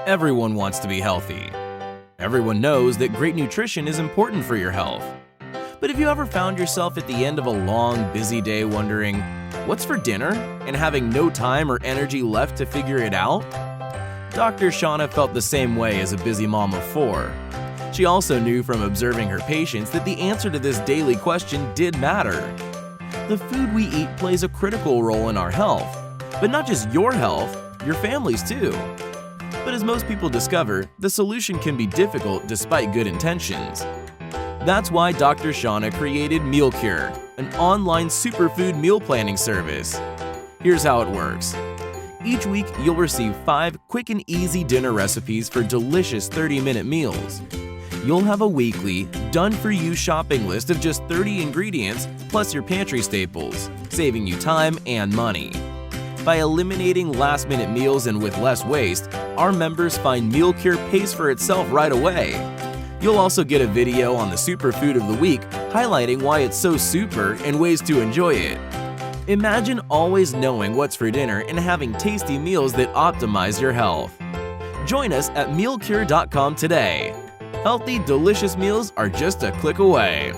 Everyone wants to be healthy. Everyone knows that great nutrition is important for your health. But have you ever found yourself at the end of a long, busy day wondering, what's for dinner? And having no time or energy left to figure it out? Dr. Shauna felt the same way as a busy mom of 4. She also knew from observing her patients that the answer to this daily question did matter. The food we eat plays a critical role in our health, but not just your health, your family's too. But as most people discover, the solution can be difficult despite good intentions. That's why Dr. Shauna created MealCure, an online superfood meal planning service. Here's how it works. Each week, you'll receive 5 quick and easy dinner recipes for delicious 30-minute meals. You'll have a weekly, done-for-you shopping list of just 30 ingredients plus your pantry staples, saving you time and money. By eliminating last-minute meals and with less waste, our members find MealCure pays for itself right away. You'll also get a video on the superfood of the week highlighting why it's so super and ways to enjoy it. Imagine always knowing what's for dinner and having tasty meals that optimize your health. Join us at mealcure.com today. Healthy, delicious meals are just a click away.